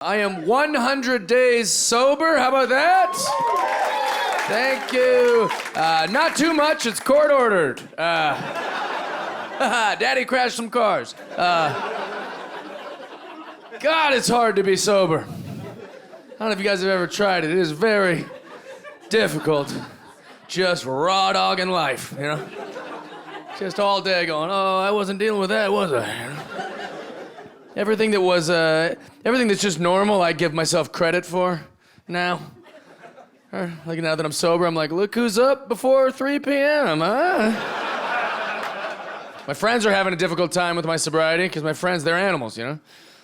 I am 100 days sober. How about that? Thank you. Not too much. It's court ordered. Daddy crashed some cars. God, it's hard to be sober. I don't know if you guys have ever tried it. It is very difficult. Just raw dogging life, you know? Just all day going, oh, I wasn't dealing with that, was I? Everything that's just normal, I give myself credit for now. Like now that I'm sober, I'm like, look who's up before 3 p.m., huh? My friends are having a difficult time with my sobriety because my friends, they're animals, you know?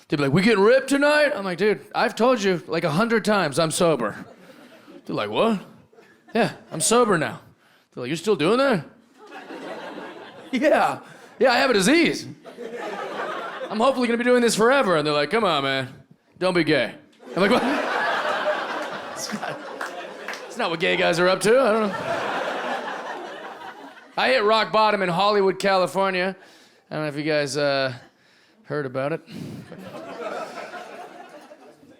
They'd be like, we getting ripped tonight? I'm like, dude, I've told you like 100 times I'm sober. They're like, what? Yeah, I'm sober now. They're like, you're still doing that? Yeah, I have a disease. I'm hopefully gonna be doing this forever. And they're like, come on, man, don't be gay. I'm like, what? It's not what gay guys are up to, I don't know. I hit rock bottom in Hollywood, California. I don't know if you guys heard about it.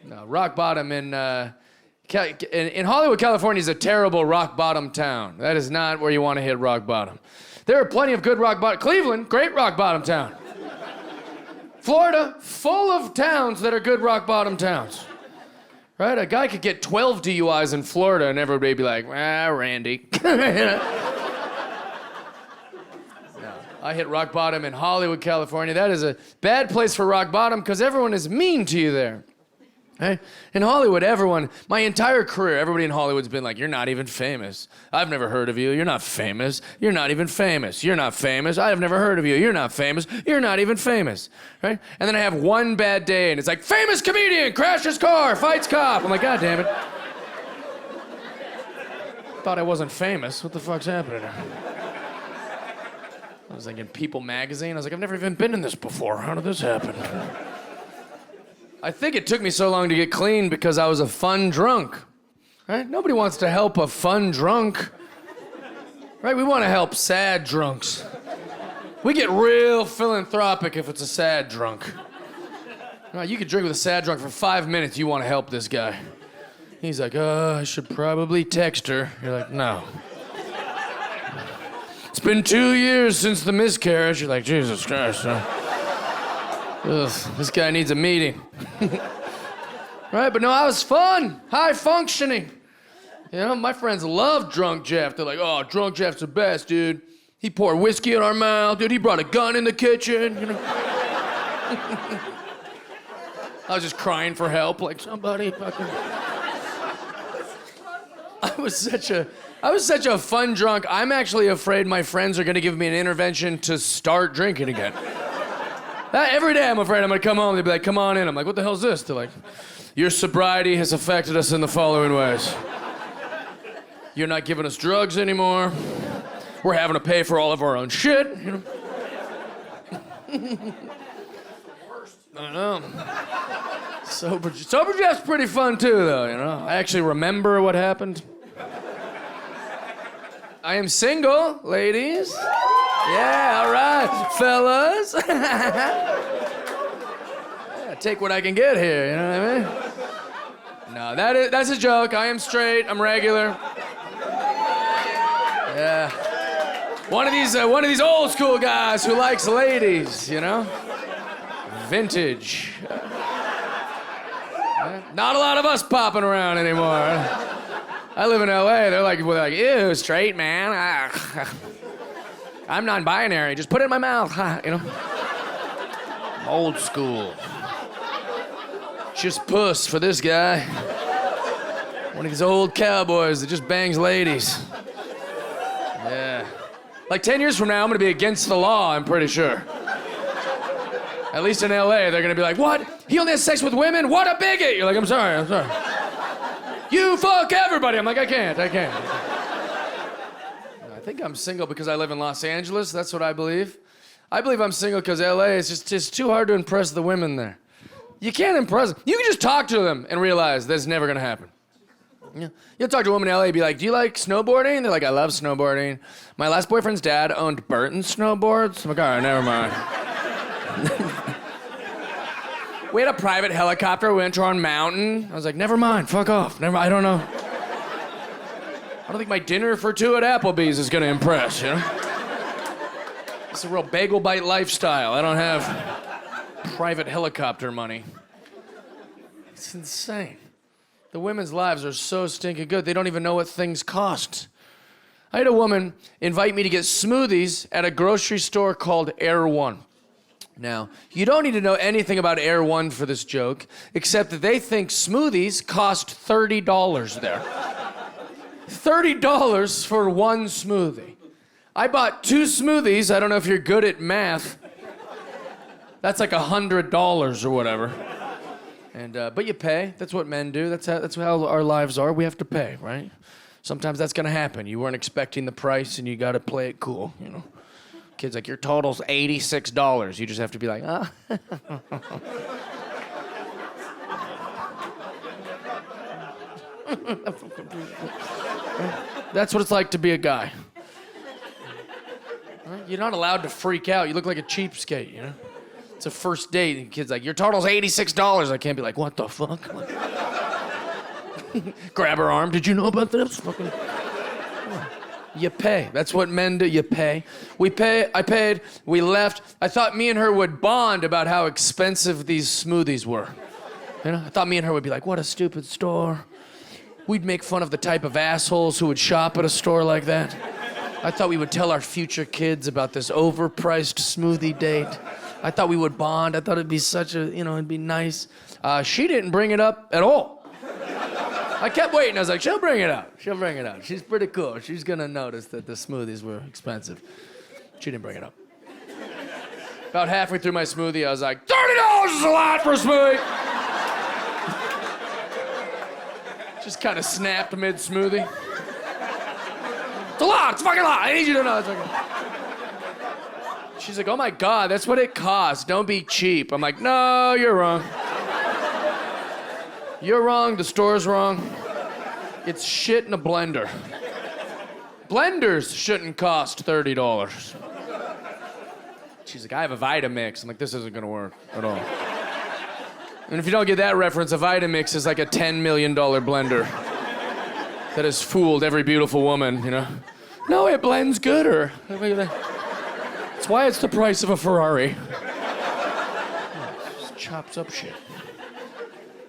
No, rock bottom in Hollywood, California is a terrible rock bottom town. That is not where you want to hit rock bottom. There are plenty of good rock bottom. Cleveland, great rock bottom town. Florida, full of towns that are good rock bottom towns. Right? A guy could get 12 DUIs in Florida and everybody be like, Randy. I hit rock bottom in Hollywood, California. That is a bad place for rock bottom because everyone is mean to you there. Right? In Hollywood, my entire career, everybody in Hollywood's been like, you're not even famous. I've never heard of you. You're not famous. You're not even famous. You're not famous. I've never heard of you. You're not famous. You're not even famous. Right? And then I have one bad day and it's like, famous comedian, crashes car, fights cop. I'm like, God damn it. Thought I wasn't famous. What the fuck's happening? I was like in People magazine. I was like, I've never even been in this before. How did this happen? I think it took me so long to get clean because I was a fun drunk, right? Nobody wants to help a fun drunk, right? We want to help sad drunks. We get real philanthropic if it's a sad drunk. Right, you could drink with a sad drunk for 5 minutes, you want to help this guy. He's like, I should probably text her. You're like, no. It's been 2 years since the miscarriage. You're like, Jesus Christ, huh? Ugh, this guy needs a meeting. Right, but no, I was fun, high functioning. You know, my friends love Drunk Jeff. They're like, oh, Drunk Jeff's the best, dude. He poured whiskey in our mouth, dude. He brought a gun in the kitchen, you know. I was just crying for help, like somebody fucking. I was such a fun drunk. I'm actually afraid my friends are gonna give me an intervention to start drinking again. Every day I'm afraid I'm gonna come home, they'll be like, come on in. I'm like, what the hell's this? They're like, your sobriety has affected us in the following ways. You're not giving us drugs anymore. We're having to pay for all of our own shit, you know? I know. Sober Jeff's pretty fun too, though, you know? I actually remember what happened. I am single, ladies. Yeah, all right, fellas. Yeah, take what I can get here, you know what I mean? No, that's a joke. I am straight. I'm regular. Yeah. One of these old school guys who likes ladies, you know? Vintage. Not a lot of us popping around anymore. I live in LA. They're like, ew, straight man. I'm non-binary. Just put it in my mouth, you know? I'm old school. Just puss for this guy. One of these old cowboys that just bangs ladies. Yeah. Like 10 years from now, I'm gonna be against the law, I'm pretty sure. At least in LA, they're gonna be like, what? He only has sex with women? What a bigot! You're like, I'm sorry. You fuck everybody! I'm like, I can't. I think I'm single because I live in Los Angeles. That's what I believe. I believe I'm single because LA is just too hard to impress the women there. You can't impress them. You can just talk to them and realize that's never gonna happen. You'll talk to a woman in LA and be like, do you like snowboarding? They're like, I love snowboarding. My last boyfriend's dad owned Burton snowboards. I'm like, all right, never mind. We had a private helicopter. We went to our mountain. I was like, never mind, fuck off. I don't know. I don't think my dinner for two at Applebee's is gonna impress, you know? It's a real bagel bite lifestyle. I don't have private helicopter money. It's insane. The women's lives are so stinking good, they don't even know what things cost. I had a woman invite me to get smoothies at a grocery store called Air One. Now, you don't need to know anything about Air One for this joke, except that they think smoothies cost $30 there. $30 for one smoothie. I bought 2 smoothies. I don't know if you're good at math. That's like $100 or whatever. And but you pay. That's what men do. That's how our lives are. We have to pay, right? Sometimes that's gonna happen. You weren't expecting the price, and you gotta play it cool, you know. Kid's like, your total's $86. You just have to be like, ah. That's what it's like to be a guy. You're not allowed to freak out. You look like a cheapskate, you know? It's a first date, and the kid's like, your total's $86. I can't be like, what the fuck? Grab her arm. Did you know about this? Fucking... You pay. That's what men do. You pay. We pay. I paid. We left. I thought me and her would bond about how expensive these smoothies were. You know? I thought me and her would be like, what a stupid store. We'd make fun of the type of assholes who would shop at a store like that. I thought we would tell our future kids about this overpriced smoothie date. I thought we would bond. I thought it'd be such a, you know, it'd be nice. She didn't bring it up at all. I kept waiting. I was like, she'll bring it up. She'll bring it up. She's pretty cool. She's gonna notice that the smoothies were expensive. She didn't bring it up. About halfway through my smoothie, I was like, $30 is a lot for a smoothie. Just kind of snapped mid-smoothie. It's a lot. It's a fucking lot. I need you to know. It's fucking... She's like, oh my God, that's what it costs. Don't be cheap. I'm like, no, you're wrong. You're wrong. The store's wrong. It's shit in a blender. Blenders shouldn't cost $30. She's like, I have a Vitamix. I'm like, this isn't gonna work at all. And if you don't get that reference, a Vitamix is like a $10 million blender that has fooled every beautiful woman, you know? No, it blends gooder. That's why it's the price of a Ferrari. It just chops up shit.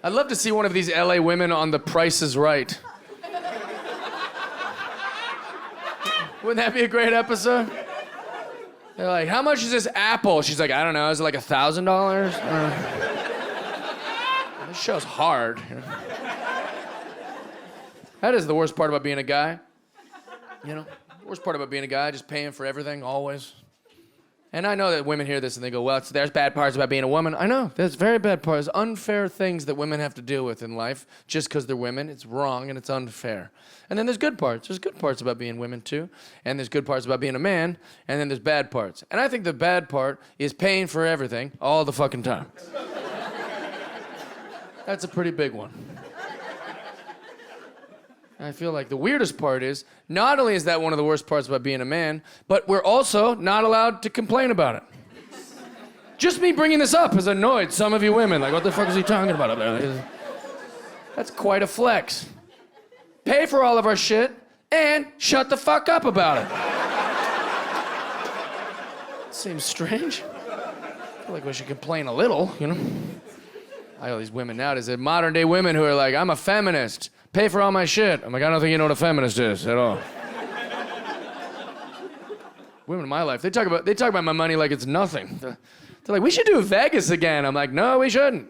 I'd love to see one of these LA women on The Price is Right. Wouldn't that be a great episode? They're like, how much is this apple? She's like, I don't know, is it like $1,000? This show's hard. That is the worst part about being a guy. You know, the worst part about being a guy, just paying for everything, always. And I know that women hear this and they go, well, there's bad parts about being a woman. I know, there's very bad parts, unfair things that women have to deal with in life just because they're women. It's wrong and it's unfair. And then there's good parts. There's good parts about being women too. And there's good parts about being a man. And then there's bad parts. And I think the bad part is paying for everything all the fucking time. That's a pretty big one. I feel like the weirdest part is, not only is that one of the worst parts about being a man, but we're also not allowed to complain about it. Just me bringing this up has annoyed some of you women. Like, what the fuck is he talking about up there? That's quite a flex. Pay for all of our shit and shut the fuck up about it. Seems strange. I feel like we should complain a little, you know? I know these women nowadays, modern day women who are like, I'm a feminist. Pay for all my shit. I'm like, I don't think you know what a feminist is at all. Women in my life, they talk about my money like it's nothing. They're like, we should do Vegas again. I'm like, no, we shouldn't.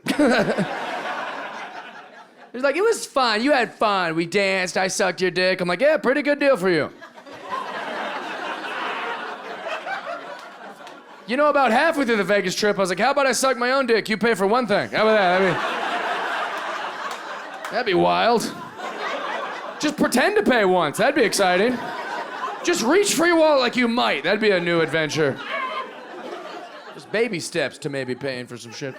He's like, it was fun. You had fun. We danced. I sucked your dick. I'm like, yeah, pretty good deal for you. You know, about halfway through the Vegas trip, I was like, how about I suck my own dick? You pay for one thing. How about that? That'd be wild. Just pretend to pay once. That'd be exciting. Just reach for your wallet like you might. That'd be a new adventure. Just baby steps to maybe paying for some shit.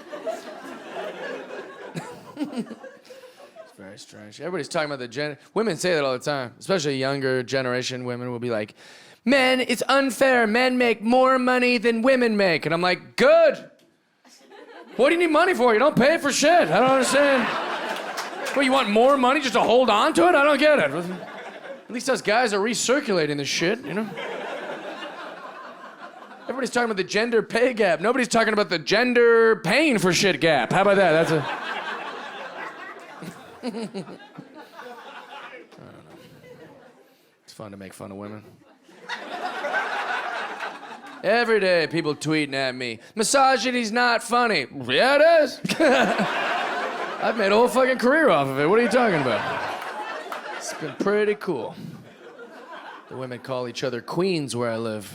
It's very strange. Everybody's talking about women say that all the time, especially younger generation women will be like, men, it's unfair. Men make more money than women make. And I'm like, good. What do you need money for? You don't pay for shit. I don't understand. What, you want more money just to hold on to it? I don't get it. At least us guys are recirculating this shit, you know? Everybody's talking about the gender pay gap. Nobody's talking about the gender paying for shit gap. How about that? That's a... I don't know. It's fun to make fun of women. Every day, people tweeting at me, misogyny's not funny. Yeah, it is. I've made a whole fucking career off of it. What are you talking about? It's been pretty cool. The women call each other queens where I live.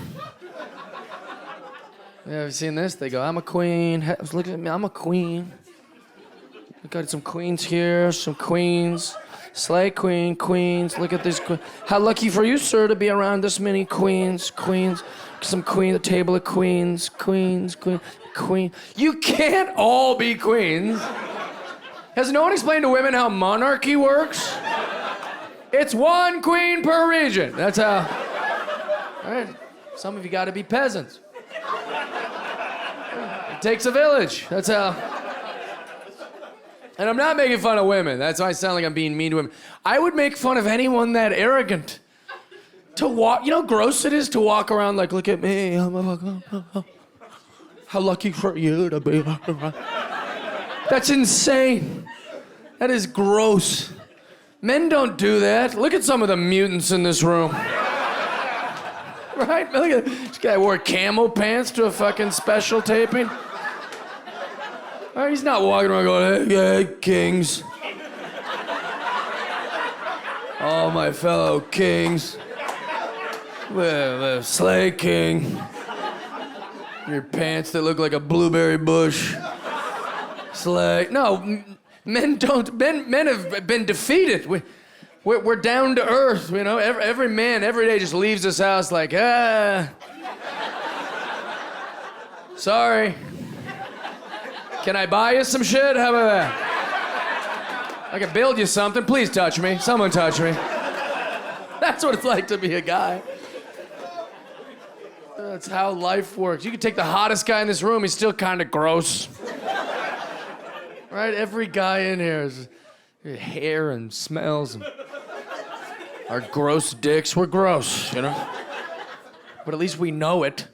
Yeah, have you seen this? They go, I'm a queen. Look at me, I'm a queen. We got some queens here, some queens. Slay queen, queens. Look at this. How lucky for you, sir, to be around this many queens, queens. Some queen, a table of queens, queens, queen, queen. You can't all be queens. Has no one explained to women how monarchy works? It's one queen per region. That's how. All right. Some of you got to be peasants. It takes a village. That's how. And I'm not making fun of women. That's why I sound like I'm being mean to women. I would make fun of anyone that arrogant. To walk, you know how gross it is to walk around like, look at me. How lucky for you to be. That's insane. That is gross. Men don't do that. Look at some of the mutants in this room. Right? Look at this guy wore camo pants to a fucking special taping. Right, he's not walking around going, hey, kings. All my fellow kings. Well, Slay King. Your pants that look like a blueberry bush. Slay. No, men don't. Men have been defeated. We're down to earth, you know. Every man every day just leaves this house like, sorry. Can I buy you some shit? How about that? I can build you something. Please touch me. Someone touch me. That's what it's like to be a guy. That's how life works. You can take the hottest guy in this room, he's still kind of gross. Right? Every guy in here is hair and smells and our gross dicks. We're gross, you know? But at least we know it.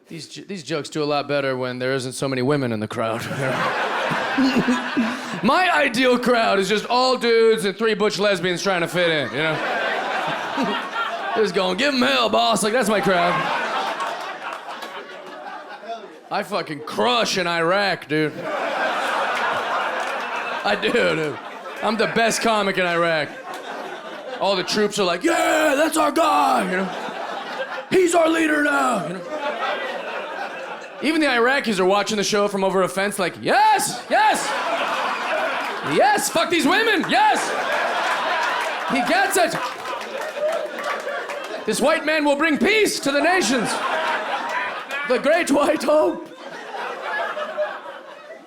These jokes do a lot better when there isn't so many women in the crowd. My ideal crowd is just all dudes and 3 butch lesbians trying to fit in, you know? Just going, give them hell, boss. Like, that's my crowd. I fucking crush in Iraq, dude. I do, dude. I'm the best comic in Iraq. All the troops are like, yeah, that's our guy, you know? He's our leader now, you know? Even the Iraqis are watching the show from over a fence like, yes, yes, yes, fuck these women, yes. He gets it. This white man will bring peace to the nations. The great white hope.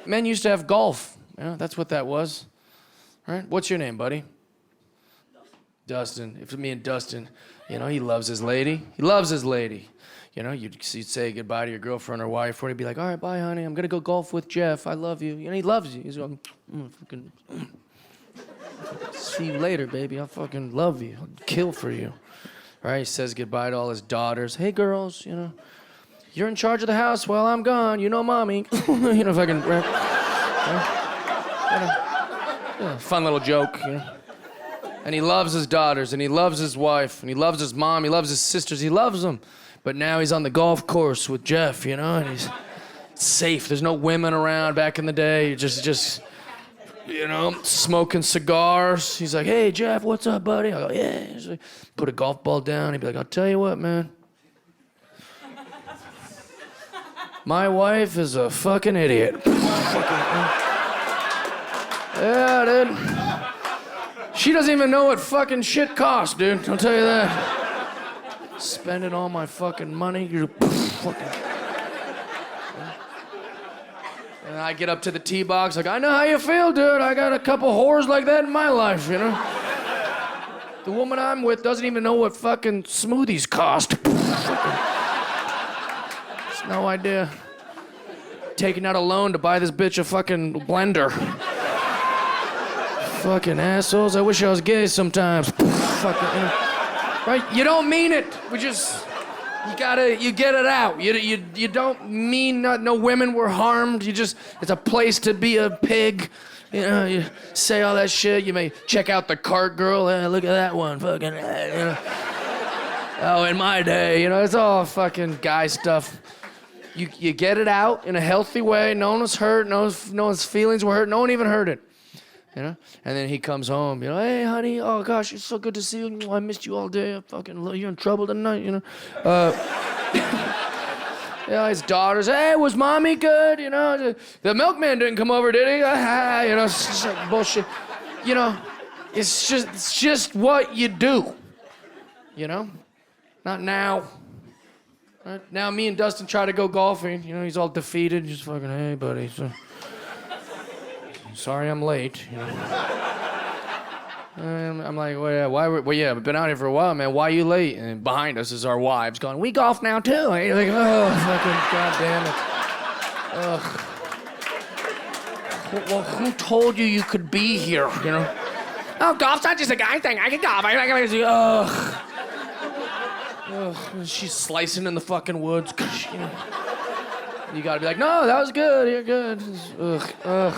Men used to have golf. You know, that's what that was. Right? What's your name, buddy? Dustin. If me and Dustin, you know, he loves his lady. He loves his lady. You know, you'd say goodbye to your girlfriend or wife, or he'd be like, all right, bye, honey. I'm going to go golf with Jeff. I love you. You know, he loves you. He's going, fucking, see you later, baby. I fucking love you. I'll kill for you. All right, he says goodbye to all his daughters. Hey, girls, you know, you're in charge of the house while I'm gone. You know, mommy. You know, fucking, fun little joke, you know. And he loves his daughters, and he loves his wife, and he loves his mom, he loves his sisters, he loves them. But now he's on the golf course with Jeff, you know, and he's safe. There's no women around. Back in the day, you're just, you know, smoking cigars. He's like, hey, Jeff, what's up, buddy? I go, yeah. He's like, put a golf ball down. He'd be like, I'll tell you what, man. My wife is a fucking idiot. Yeah, dude. She doesn't even know what fucking shit costs, dude. I'll tell you that. Spending all my fucking money. And I get up to the tee box like, I know how you feel, dude. I got a couple whores like that in my life, you know? The woman I'm with doesn't even know what fucking smoothies cost. Just no idea. Taking out a loan to buy this bitch a fucking blender. Fucking assholes. I wish I was gay sometimes. Fucking, right? You don't mean it. You get it out. You don't mean no women were harmed. It's a place to be a pig. You know, you say all that shit. You may check out the cart girl. Look at that one. Fucking, you know. Oh, in my day, you know, it's all fucking guy stuff. You get it out in a healthy way. No one was hurt. No one's feelings were hurt. No one even heard it. You know? And then he comes home, you know, hey, honey, oh, gosh, it's so good to see you. I missed you all day. I fucking love you in trouble tonight, you know? Yeah, his daughters, hey, was mommy good? You know, the milkman didn't come over, did he? You know, it's just like bullshit. You know, it's just what you do. You know? Not now. Right? Now me and Dustin try to go golfing. You know, he's all defeated. Just fucking, hey, buddy. Sorry I'm late, you know. And I'm like, I've been out here for a while, man. Why are you late? And behind us is our wives going, we golf now too. And you're like, oh, fucking goddamn it. Ugh. Well, who told you could be here, you know? Oh, golf's not just a guy thing. I can golf. Ugh. She's slicing in the fucking woods. You know. You gotta be like, no, that was good. You're good. Ugh.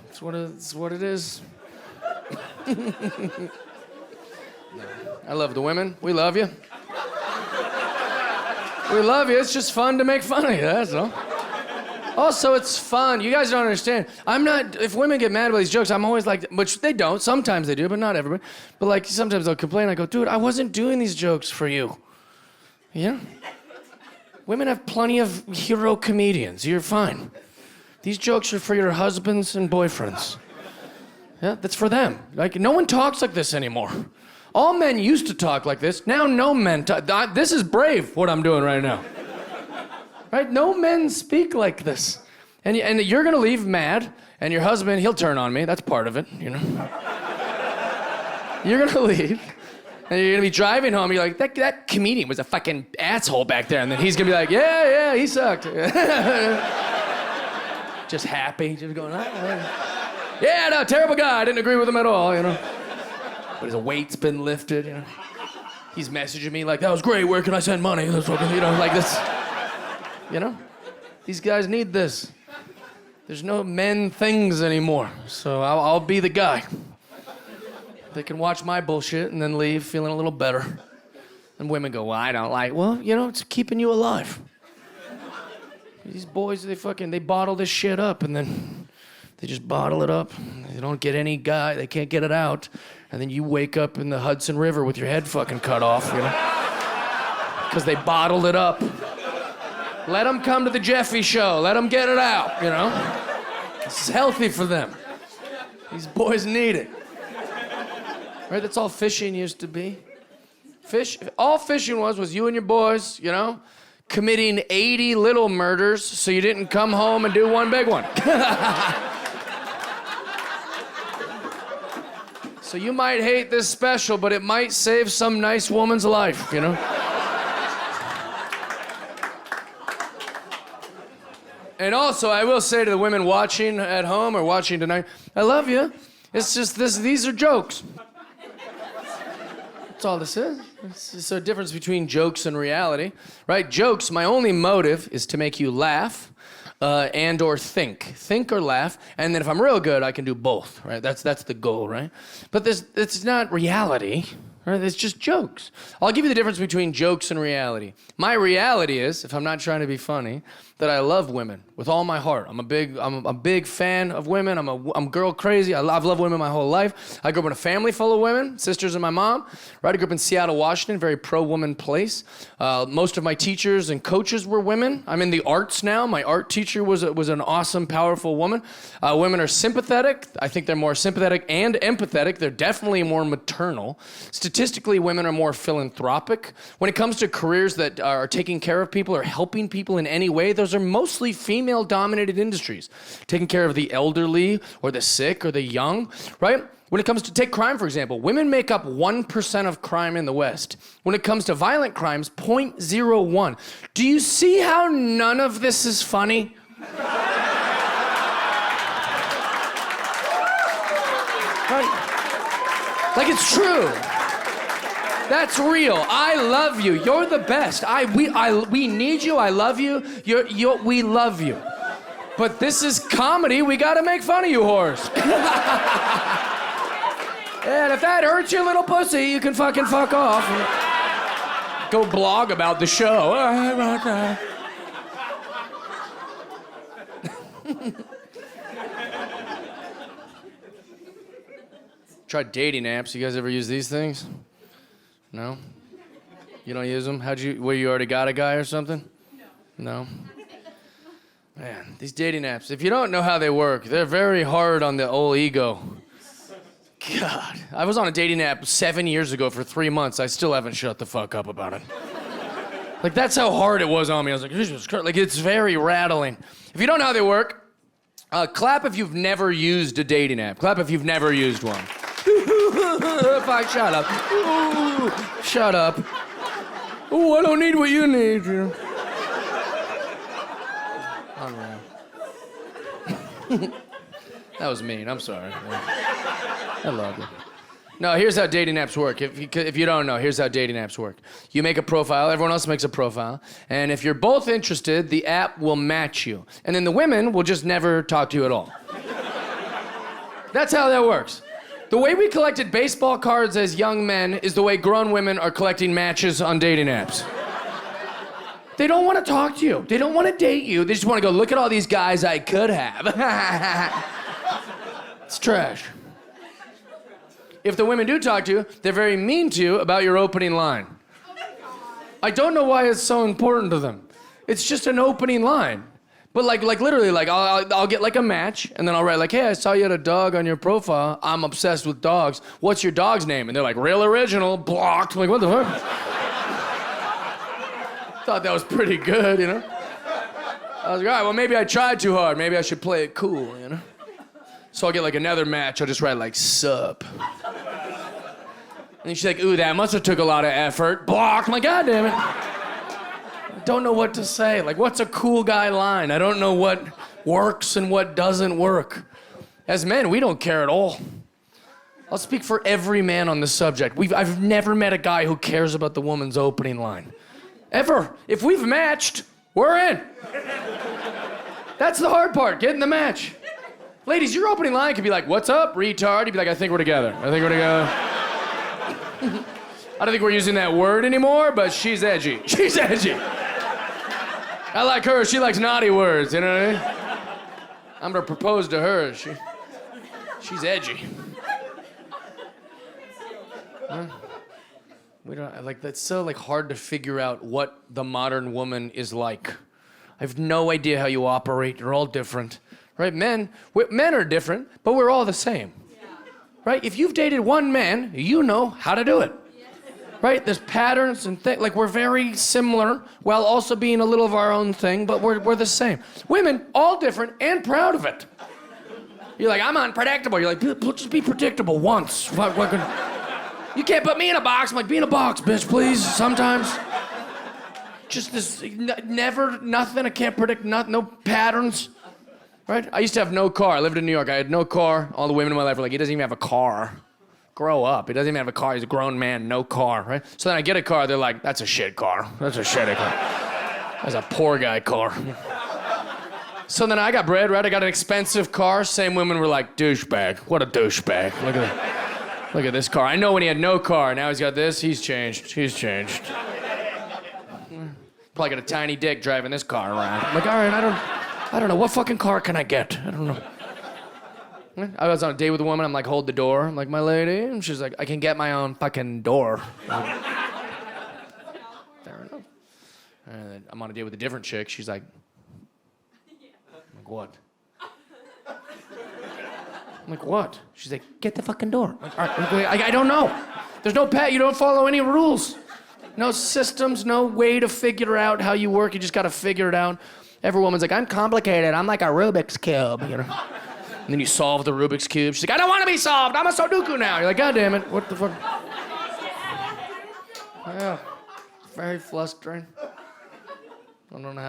It's what it is. I love the women. We love you. We love you. It's just fun to make fun of you, that's all. Also, it's fun. You guys don't understand. If women get mad about these jokes, I'm always like, which they don't. Sometimes they do, but not everybody. But like, sometimes they'll complain. I go, dude, I wasn't doing these jokes for you. Yeah? Women have plenty of hero comedians. You're fine. These jokes are for your husbands and boyfriends. Yeah, that's for them. Like, no one talks like this anymore. All men used to talk like this. Now no men talk. This is brave, what I'm doing right now. Right? No men speak like this. And you're gonna leave mad, and your husband, he'll turn on me. That's part of it, you know? You're gonna leave, and you're gonna be driving home, you're like, that comedian was a fucking asshole back there. And then he's gonna be like, yeah, he sucked. Just happy, just going, yeah, no, terrible guy. I didn't agree with him at all, you know. But his weight's been lifted, you know. He's messaging me like, that was great. Where can I send money? That's fucking, you know, like this. You know, these guys need this. There's no men things anymore, so I'll be the guy. They can watch my bullshit and then leave feeling a little better. And women go, well, I don't like. Well, you know, it's keeping you alive. These boys, they bottle this shit up, and then they just bottle it up. They don't get any guy, they can't get it out. And then you wake up in the Hudson River with your head fucking cut off, you know? Because they bottled it up. Let them come to the Jeffy show. Let them get it out, you know? This is healthy for them. These boys need it. Right, that's all fishing used to be. All fishing was you and your boys, you know? Committing 80 little murders so you didn't come home and do one big one. So you might hate this special, but it might save some nice woman's life, you know? And also, I will say to the women watching at home or watching tonight, I love you. It's just these are jokes. That's all this is. It's a difference between jokes and reality, right? Jokes, my only motive is to make you laugh and or think or laugh, and then if I'm real good, I can do both, right? That's the goal, right? But it's not reality, right? It's just jokes. I'll give you the difference between jokes and reality. My reality is, if I'm not trying to be funny, that I love women with all my heart. I'm a big fan of women. I'm girl crazy. I've loved women my whole life. I grew up in a family full of women, sisters and my mom. Right, I grew up in Seattle, Washington, very pro-woman place. Most of my teachers and coaches were women. I'm in the arts now. My art teacher was an awesome, powerful woman. Women are sympathetic. I think they're more sympathetic and empathetic. They're definitely more maternal. Statistically, women are more philanthropic. When it comes to careers that are taking care of people or helping people in any way, those are mostly female-dominated industries. Taking care of the elderly or the sick or the young, right? When it comes to, take crime, for example, women make up 1% of crime in the West. When it comes to violent crimes, 0.01. Do you see how none of this is funny? Right? Like, it's true. That's real. I love you. You're the best. We need you. I love you. We love you. But this is comedy. We gotta make fun of you whores. And if that hurts your little pussy, you can fucking fuck off. And go blog about the show. Try dating apps. You guys ever use these things? No? You don't use them? Where you already got a guy or something? No? Man, these dating apps, if you don't know how they work, they're very hard on the old ego. God, I was on a dating app 7 years ago for 3 months. I still haven't shut the fuck up about it. Like, that's how hard it was on me. I was like, Jesus Christ. Like, it's very rattling. If you don't know how they work, clap if you've never used a dating app. Clap if you've never used one. Fuck, shut up. Ooh, shut up. Ooh, I don't need what you need. Unreal. That was mean. I'm sorry. I love you. No, here's how dating apps work. If you don't know, here's how dating apps work. You make a profile, everyone else makes a profile, and if you're both interested, the app will match you. And then the women will just never talk to you at all. That's how that works. The way we collected baseball cards as young men is the way grown women are collecting matches on dating apps. They don't want to talk to you. They don't want to date you. They just want to go, look at all these guys I could have. It's trash. If the women do talk to you, they're very mean to you about your opening line. I don't know why it's so important to them. It's just an opening line. But like literally, like I'll get like a match, and then I'll write like, hey, I saw you had a dog on your profile. I'm obsessed with dogs. What's your dog's name? And they're like, real original, blocked. I'm like, what the fuck? Thought that was pretty good, you know? I was like, all right, well, maybe I tried too hard. Maybe I should play it cool, you know? So I'll get like another match. I'll just write like, sup. And she's like, ooh, that must have took a lot of effort. Blocked. I'm like, God damn it. I don't know what to say. Like, what's a cool guy line? I don't know what works and what doesn't work. As men, we don't care at all. I'll speak for every man on this subject. I've never met a guy who cares about the woman's opening line. Ever. If we've matched, we're in. That's the hard part, getting the match. Ladies, your opening line could be like, what's up, retard? You'd be like, I think we're together. I think we're together. I don't think we're using that word anymore, but she's edgy. She's edgy. I like her. She likes naughty words, you know what I mean? I'm gonna propose to her. She's edgy. We don't like that's so like hard to figure out what the modern woman is like. I have no idea how you operate. You're all different, right? Men are different, but we're all the same, right? If you've dated one man, you know how to do it, right? There's patterns and things. Like we're very similar while also being a little of our own thing, but we're the same. Women, all different and proud of it. You're like, I'm unpredictable. You're like, just be predictable once. You can't put me in a box. I'm like, be in a box, bitch, please, sometimes. Just this, never, nothing, I can't predict, no patterns, right? I used to have no car. I lived in New York. I had no car. All the women in my life were like, he doesn't even have a car. Grow up. He doesn't even have a car. He's a grown man, no car, right? So then I get a car. They're like, that's a shit car. That's a shitty car. That's a poor guy car. So then I got bread, right? I got an expensive car. Same women were like, douchebag. What a douchebag. Look at that. Look at this car. I know when he had no car. Now he's got this. He's changed. He's changed. Probably got a tiny dick driving this car around. I'm like, all right, I don't know. What fucking car can I get? I don't know. I was on a date with a woman. I'm like, hold the door. I'm like, my lady. And she's like, I can get my own fucking door. Like, fair enough. And then I'm on a date with a different chick. She's like, I'm like, what? I'm like, what? She's like, get the fucking door. I'm like, all right, I don't know. There's no you don't follow any rules. No systems, no way to figure out how you work. You just gotta figure it out. Every woman's like, I'm complicated. I'm like a Rubik's Cube, you know? And then you solve the Rubik's Cube. She's like, I don't want to be solved. I'm a Sudoku now. You're like, God damn it. What the fuck? Yeah. Very frustrating. I don't know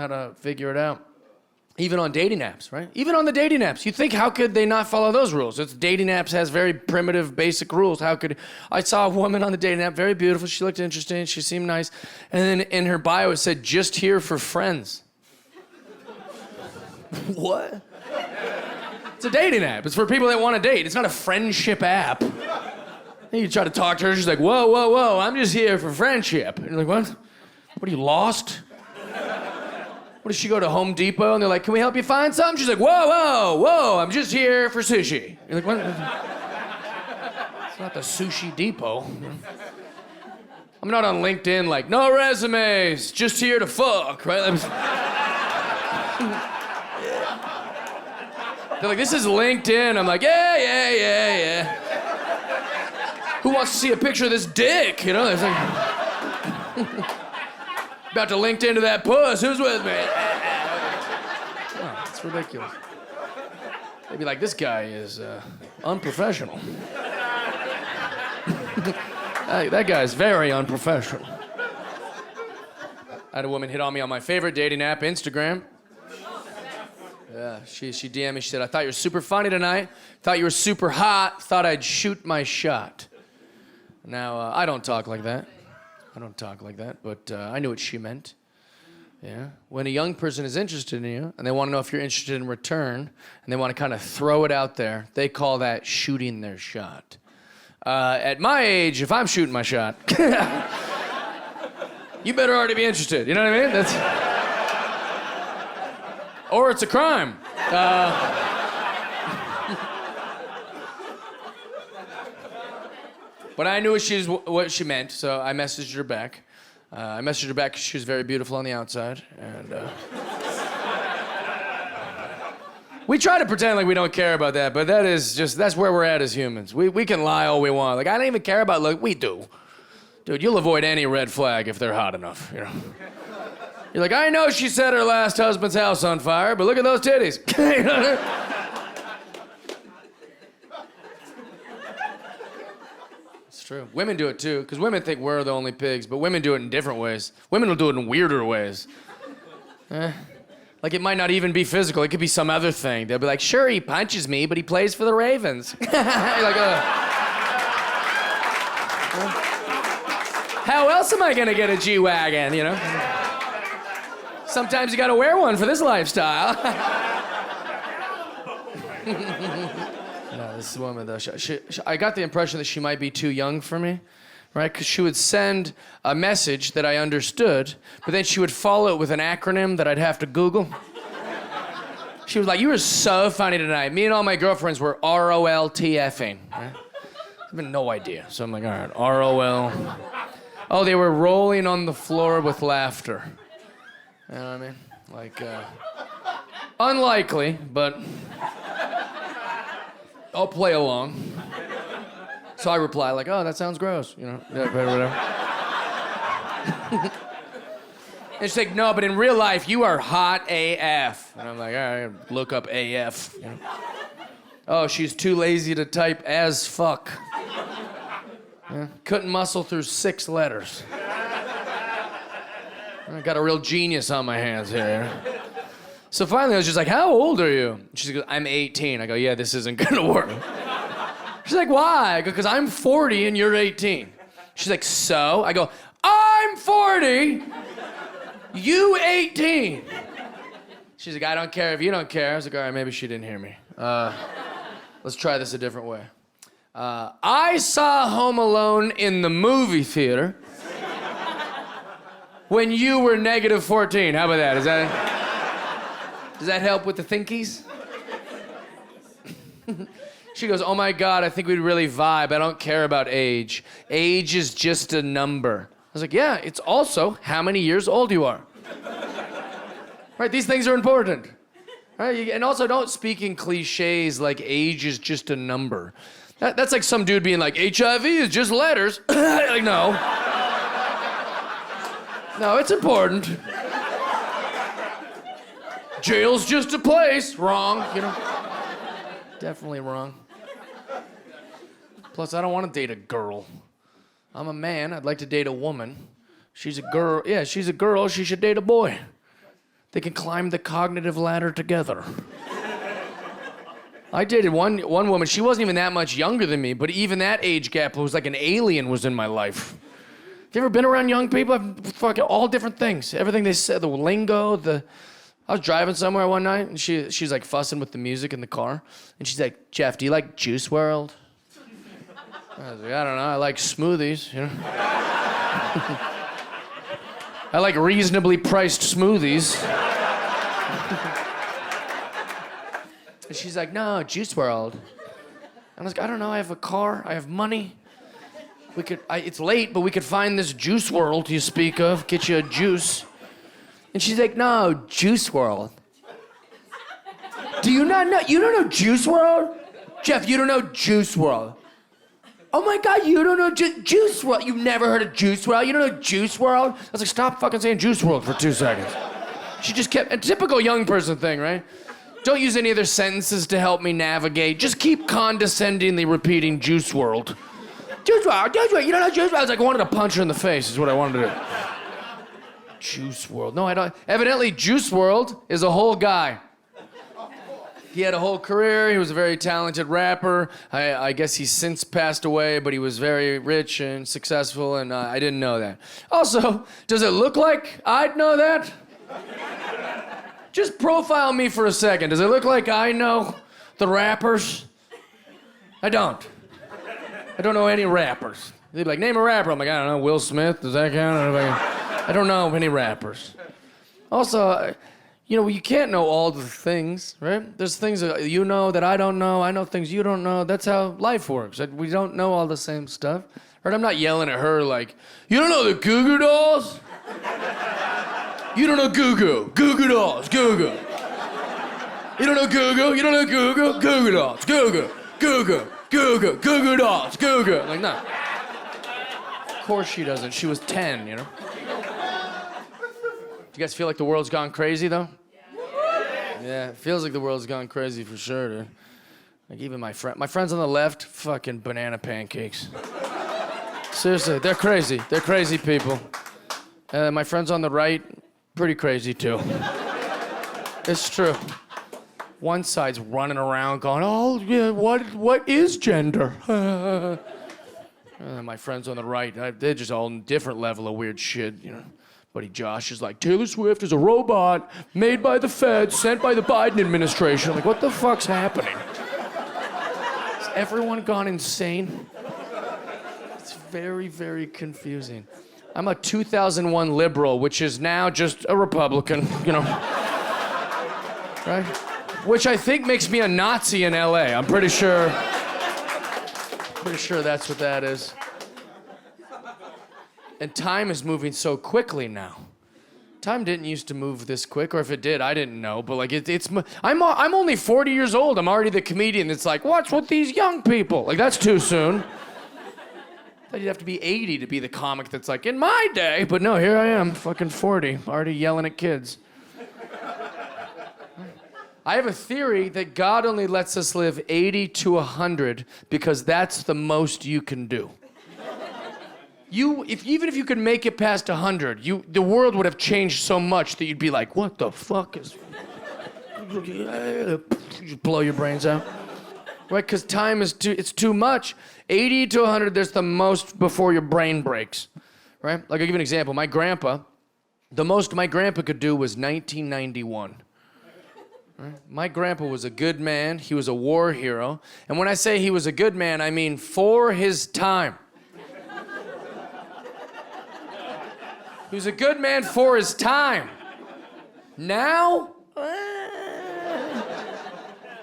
how to figure it out. Even on dating apps, right? Even on the dating apps. You think, how could they not follow those rules? It's dating apps has very primitive, basic rules. How could... I saw a woman on the dating app, very beautiful. She looked interesting. She seemed nice. And then in her bio, it said, just here for friends. What? It's a dating app. It's for people that want to date. It's not a friendship app. And you try to talk to her. She's like, whoa, whoa, whoa. I'm just here for friendship. And you're like, what? What, are you lost? What, does she go to Home Depot and they're like, can we help you find something? She's like, whoa, whoa, whoa, I'm just here for sushi. You're like, what? It's not the Sushi Depot. I'm not on LinkedIn like, no resumes, just here to fuck, right? They're like, this is LinkedIn. I'm like, yeah. Who wants to see a picture of this dick? You know, it's like... About to link into that puss. Who's with me? Oh, it's ridiculous. They'd be like, this guy is unprofessional. That guy's very unprofessional. I had a woman hit on me on my favorite dating app, Instagram. Yeah, she DM'd me. She said, I thought you were super funny tonight. Thought you were super hot. Thought I'd shoot my shot. Now, I don't talk like that. But I knew what she meant. Yeah. When a young person is interested in you, and they want to know if you're interested in return, and they want to kind of throw it out there, they call that shooting their shot. At my age, if I'm shooting my shot, you better already be interested. You know what I mean? Or it's a crime. But I knew what she meant, so I messaged her back. I messaged her back because she was very beautiful on the outside. And we try to pretend like we don't care about that, but that's where we're at as humans. We can lie all we want. Like, I don't even care about look. We do. Dude, you'll avoid any red flag if they're hot enough, you know. You're like, I know she set her last husband's house on fire, but look at those titties. True. Women do it too, because women think we're the only pigs, but women do it in different ways. Women will do it in weirder ways. Like it might not even be physical. It could be some other thing. They'll be like, sure, he punches me, but he plays for the Ravens. You're like, how else am I going to get a G-Wagon, you know? Sometimes you got to wear one for this lifestyle. No, this woman, though, I got the impression that she might be too young for me, right? Because she would send a message that I understood, but then she would follow it with an acronym that I'd have to Google. She was like, you were so funny tonight. Me and all my girlfriends were ROLTFing, right? I have no idea. So I'm like, all right, ROL. Oh, they were rolling on the floor with laughter. You know what I mean? Like, unlikely, but... I'll play along. So I reply like, oh, that sounds gross, you know, whatever. And she's like, no, but in real life, you are hot AF. And I'm like, all right, look up AF. You know? Oh, she's too lazy to type as fuck. Yeah, couldn't muscle through 6 letters. I got a real genius on my hands here. So finally, I was just like, how old are you? She goes, I'm 18. I go, yeah, this isn't gonna work. She's like, why? I go, because I'm 40 and you're 18. She's like, so? I go, I'm 40, you 18. She's like, I don't care if you don't care. I was like, all right, maybe she didn't hear me. Let's try this a different way. I saw Home Alone in the movie theater when you were negative 14. How about that? Does that help with the thinkies? She goes, oh my God, I think we'd really vibe. I don't care about age. Age is just a number. I was like, yeah, it's also how many years old you are. Right, these things are important. Right? And also don't speak in cliches like age is just a number. That's like some dude being like, HIV is just letters. Like, no. No, it's important. Jail's just a place. Wrong, you know. Definitely wrong. Plus, I don't want to date a girl. I'm a man. I'd like to date a woman. She's a girl. Yeah, she's a girl. She should date a boy. They can climb the cognitive ladder together. I dated one woman. She wasn't even that much younger than me, but even that age gap was like an alien was in my life. Have you ever been around young people? Fucking all different things. Everything they said, the lingo, I was driving somewhere one night, and she's like fussing with the music in the car. And she's like, Jeff, do you like Juice WRLD? I was like, I don't know. I like smoothies, you know? I like reasonably priced smoothies. And she's like, no, Juice WRLD. And I was like, I don't know. I have a car. I have money. It's late, but we could find this Juice WRLD you speak of, get you a juice. And she's like, no, Juice WRLD. Do you not know? You don't know Juice WRLD? Jeff, you don't know Juice WRLD. Oh my God, you don't know Juice WRLD. You've never heard of Juice WRLD? You don't know Juice WRLD? I was like, stop fucking saying Juice WRLD for 2 seconds. She just kept, a typical young person thing, right? Don't use any other sentences to help me navigate. Just keep condescendingly repeating Juice WRLD. Juice WRLD, Juice WRLD, you don't know Juice WRLD? I was like, I wanted to punch her in the face is what I wanted to do. Juice WRLD. No, I don't. Evidently, Juice WRLD is a whole guy. He had a whole career. He was a very talented rapper. I guess he's since passed away, but he was very rich and successful, and I didn't know that. Also, does it look like I'd know that? Just profile me for a second. Does it look like I know the rappers? I don't. I don't know any rappers. They'd be like, name a rapper. I'm like, I don't know, Will Smith, does that count? I don't know any rappers. Also, you know, you can't know all the things, right? There's things that you know that I don't know. I know things you don't know. That's how life works. We don't know all the same stuff. Right? I'm not yelling at her like, you don't know the Goo Goo Dolls? You don't know Goo Goo. Goo Goo Dolls. Goo Goo. You don't know Goo Goo? You don't know Goo Goo? Goo Goo Dolls. Goo Goo. Goo Goo. Goo Goo. Goo Goo Dolls. Goo Goo. Like, no. Of course she doesn't. She was 10, you know? Do you guys feel like the world's gone crazy, though? Yeah, it feels like the world's gone crazy for sure, dude. Like, even my friends on the left, fucking banana pancakes. Seriously, they're crazy. They're crazy people. My friends on the right, pretty crazy, too. It's true. One side's running around going, oh, yeah, what is gender? My friends on the right, they're just all in different level of weird shit, you know. Buddy Josh is like, Taylor Swift is a robot made by the Feds, sent by the Biden administration. I'm like, what the fuck's happening? Has everyone gone insane? It's very, very confusing. I'm a 2001 liberal, which is now just a Republican, you know. Right? Which I think makes me a Nazi in LA. I'm pretty sure that's what that is. And time is moving so quickly now. Time didn't used to move this quick, or if it did, I didn't know. But like, I'm only 40 years old. I'm already the comedian that's like, what's with these young people? Like, that's too soon. I thought you'd have to be 80 to be the comic that's like, in my day. But no, here I am, fucking 40, already yelling at kids. I have a theory that God only lets us live 80 to 100 because that's the most you can do. Even if you could make it past 100, the world would have changed so much that you'd be like, what the fuck is... You blow your brains out. Right, because time is too much. 80 to 100, there's the most before your brain breaks. Right? Like, I'll give you an example. My grandpa, the most my grandpa could do was 1991. Right? My grandpa was a good man. He was a war hero. And when I say he was a good man, I mean for his time. He was a good man for his time. Now,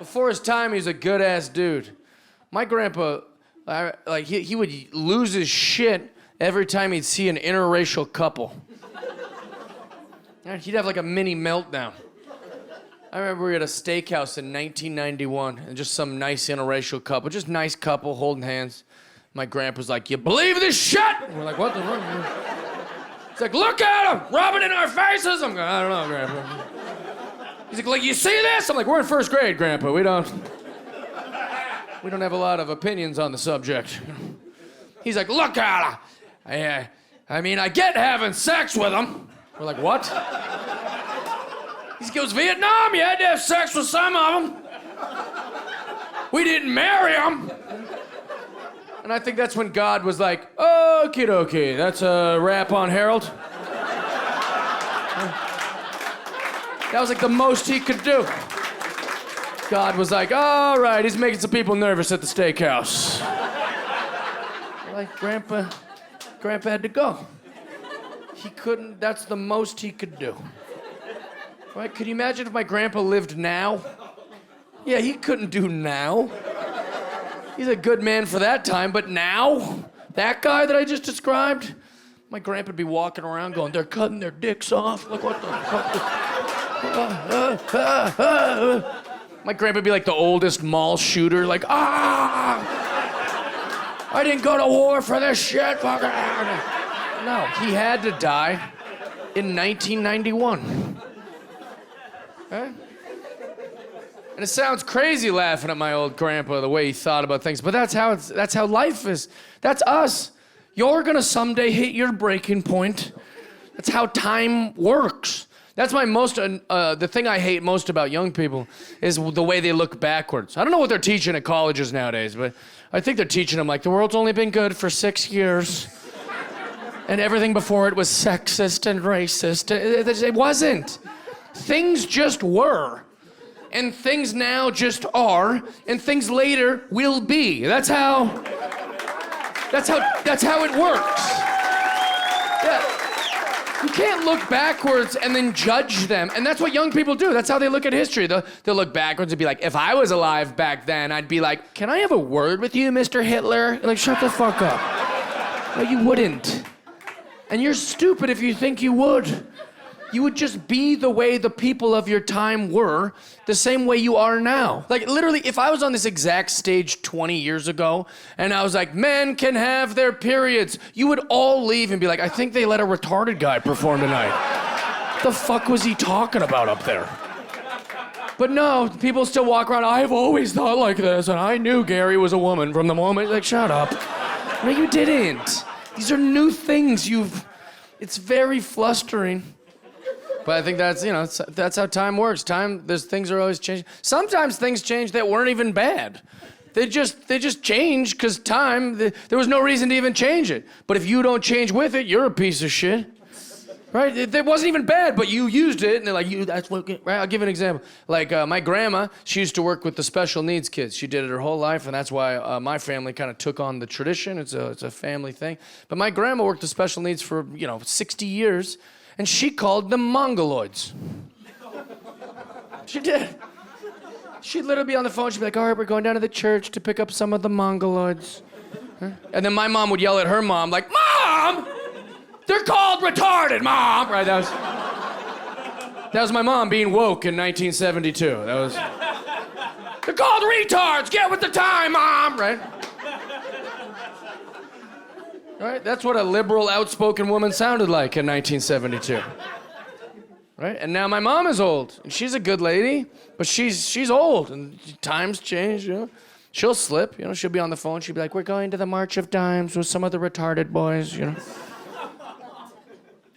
before his time, he was a good-ass dude. My grandpa, he would lose his shit every time he'd see an interracial couple. He'd have like a mini meltdown. I remember we were at a steakhouse in 1991, and just some nice interracial couple, just nice couple holding hands. My grandpa's like, you believe this shit? And we're like, what the fuck? He's like, look at him, rubbing in our faces. I'm going, I don't know, Grandpa. He's like, you see this? I'm like, we're in first grade, Grandpa. We don't. We don't have a lot of opinions on the subject. He's like, look, Carla, I mean, I get having sex with them. We're like, what? He goes, Vietnam, you had to have sex with some of them. We didn't marry them. And I think that's when God was like, okie dokie, that's a rap on Harold. That was like the most he could do. God was like, all right, he's making some people nervous at the steakhouse. Like, Grandpa had to go. He couldn't, that's the most he could do. Right, could you imagine if my grandpa lived now? Yeah, he couldn't do now. He's a good man for that time, but now? That guy that I just described? My grandpa'd be walking around going, they're cutting their dicks off. Like, what the fuck? My grandpa'd be like the oldest mall shooter, like, I didn't go to war for this shit. No, he had to die in 1991. Huh? And it sounds crazy laughing at my old grandpa, the way he thought about things, but that's how life is. That's us. You're gonna someday hit your breaking point. That's how time works. That's my the thing I hate most about young people is the way they look backwards. I don't know what they're teaching at colleges nowadays, but I think they're teaching them like the world's only been good for 6 years. And everything before it was sexist and racist. It wasn't. Things just were. And things now just are. And things later will be. That's how it works. Yeah. You can't look backwards and then judge them. And that's what young people do. That's how they look at history. They'll look backwards and be like, if I was alive back then, I'd be like, can I have a word with you, Mr. Hitler? Like, shut the fuck up. No, you wouldn't. And you're stupid if you think you would. You would just be the way the people of your time were, the same way you are now. Like, literally, if I was on this exact stage 20 years ago, and I was like, men can have their periods, you would all leave and be like, I think they let a retarded guy perform tonight. What the fuck was he talking about up there? But no, people still walk around, I've always thought like this, and I knew Gary was a woman from the moment. Like, shut up. No, you didn't. These are new things it's very flustering. But I think that's how time works. Things are always changing. Sometimes things change that weren't even bad. They just change because there was no reason to even change it. But if you don't change with it, you're a piece of shit. Right? It wasn't even bad, but you used it, and they're like, that's what, right? I'll give you an example. Like, my grandma, she used to work with the special needs kids. She did it her whole life, and that's why my family kind of took on the tradition. It's a family thing. But my grandma worked with special needs for, 60 years, and she called them mongoloids. She did. She'd literally be on the phone, she'd be like, all right, we're going down to the church to pick up some of the mongoloids. Huh? And then my mom would yell at her mom, like, Mom! They're called retarded, Mom! Right, that was my mom being woke in 1972. They're called retards! Get with the time, Mom! Right? Right? That's what a liberal, outspoken woman sounded like in 1972. Right? And now my mom is old, and she's a good lady, but she's old, and times change, She'll slip, she'll be on the phone, she'll be like, we're going to the March of Dimes with some of the retarded boys,